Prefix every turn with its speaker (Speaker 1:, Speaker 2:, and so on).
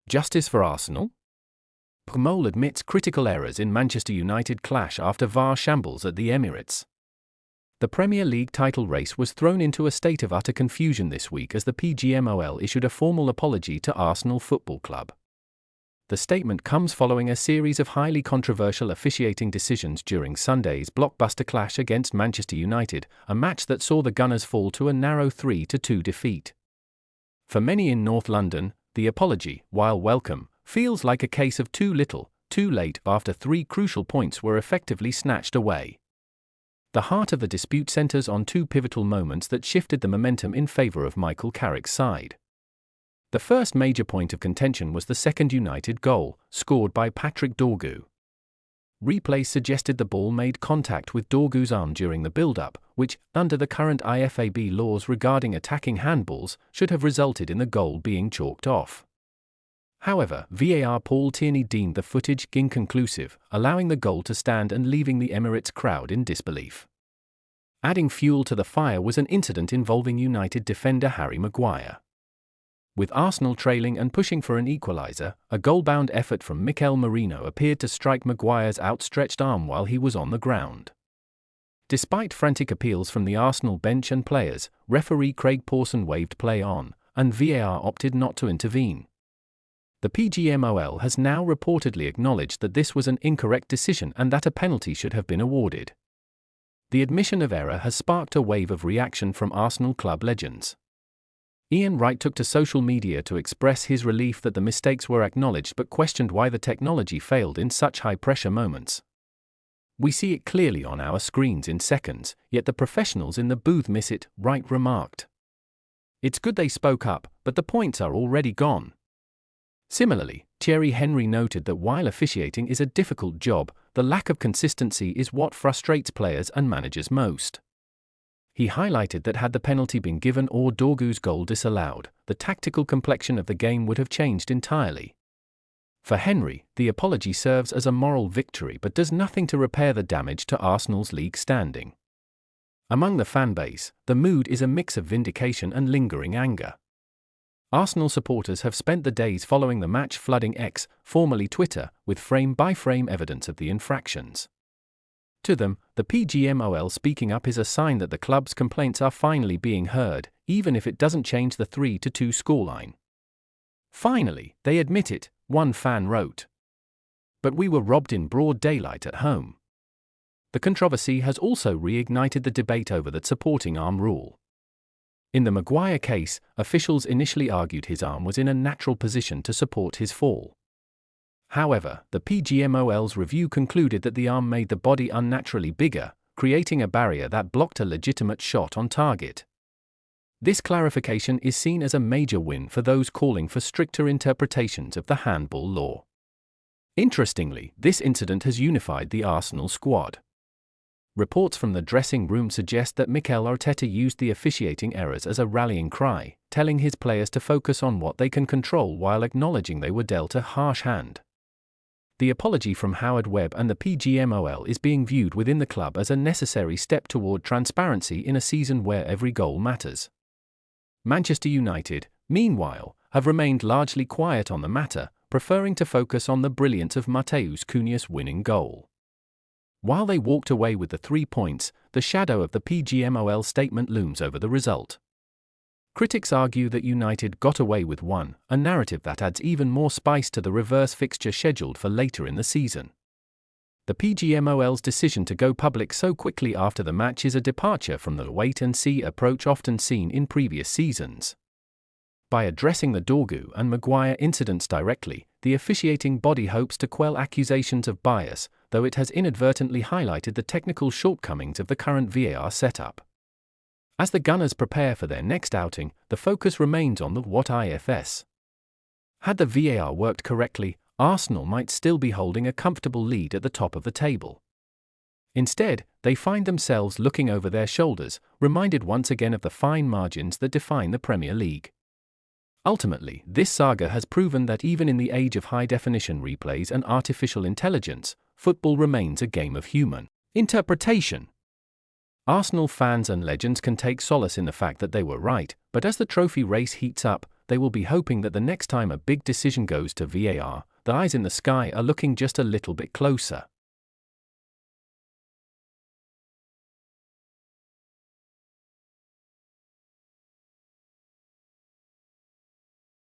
Speaker 1: Justice for Arsenal? Pgmol admits critical errors in Manchester United clash after VAR shambles at the Emirates. The Premier League title race was thrown into a state of utter confusion this week as the Pgmol issued a formal apology to Arsenal Football Club. The statement comes following a series of highly controversial officiating decisions during Sunday's blockbuster clash against Manchester United, a match that saw the Gunners fall to a narrow 3-2 defeat. For many in North London, the apology, while welcome, feels like a case of too little, too late after 3 crucial points were effectively snatched away. The heart of the dispute centres on 2 pivotal moments that shifted the momentum in favour of Michael Carrick's side. The first major point of contention was the second United goal, scored by Patrick Dorgu. Replays suggested the ball made contact with Dorgu's arm during the buildup, which, under the current IFAB laws regarding attacking handballs, should have resulted in the goal being chalked off. However, VAR Paul Tierney deemed the footage inconclusive, allowing the goal to stand and leaving the Emirates crowd in disbelief. Adding fuel to the fire was an incident involving United defender Harry Maguire. With Arsenal trailing and pushing for an equaliser, a goal-bound effort from Mikel Merino appeared to strike Maguire's outstretched arm while he was on the ground. Despite frantic appeals from the Arsenal bench and players, referee Craig Pawson waved play on, and VAR opted not to intervene. The Pgmol has now reportedly acknowledged that this was an incorrect decision and that a penalty should have been awarded. The admission of error has sparked a wave of reaction from Arsenal club legends. Wright took to social media to express his relief that the mistakes were acknowledged but questioned why the technology failed in such high-pressure moments. "We see it clearly on our screens in seconds, yet the professionals in the booth miss it," Wright remarked. "It's good they spoke up, but the points are already gone." Similarly, Thierry noted that while officiating is a difficult job, the lack of consistency is what frustrates players and managers most. He highlighted that had the penalty been given or Dorgu's goal disallowed, the tactical complexion of the game would have changed entirely. For Henry, the apology serves as a moral victory but does nothing to repair the damage to Arsenal's league standing. Among the fanbase, the mood is a mix of vindication and lingering anger. Arsenal supporters have spent the days following the match flooding X, formerly Twitter, with frame-by-frame evidence of the infractions. To them, the Pgmol speaking up is a sign that the club's complaints are finally being heard, even if it doesn't change the 3-2 scoreline. "Finally, they admit it," one fan wrote. "But we were robbed in broad daylight at home." The controversy has also reignited the debate over the supporting arm rule. In the Maguire case, officials initially argued his arm was in a natural position to support his fall. However, the Pgmol's review concluded that the arm made the body unnaturally bigger, creating a barrier that blocked a legitimate shot on target. This clarification is seen as a major win for those calling for stricter interpretations of the handball law. Interestingly, this incident has unified the Arsenal squad. Reports from the dressing room suggest that Mikel Arteta used the officiating errors as a rallying cry, telling his players to focus on what they can control while acknowledging they were dealt a harsh hand. The apology from Howard Webb and the Pgmol is being viewed within the club as a necessary step toward transparency in a season where every goal matters. Manchester United, meanwhile, have remained largely quiet on the matter, preferring to focus on the brilliance of Matheus Cunha's winning goal. While they walked away with the 3 points, the shadow of the Pgmol statement looms over the result. Critics argue that United got away with one, a narrative that adds even more spice to the reverse fixture scheduled for later in the season. The Pgmol's decision to go public so quickly after the match is a departure from the wait-and-see approach often seen in previous seasons. By addressing the Dorgu and Maguire incidents directly, the officiating body hopes to quell accusations of bias, though it has inadvertently highlighted the technical shortcomings of the current VAR setup. As the Gunners prepare for their next outing, the focus remains on the what ifs. Had the VAR worked correctly, Arsenal might still be holding a comfortable lead at the top of the table. Instead, they find themselves looking over their shoulders, reminded once again of the fine margins that define the Premier League. Ultimately, this saga has proven that even in the age of high-definition replays and artificial intelligence, football remains a game of human interpretation. Arsenal fans and legends can take solace in the fact that they were right, but as the trophy race heats up, they will be hoping that the next time a big decision goes to VAR, the eyes in the sky are looking just a little bit closer.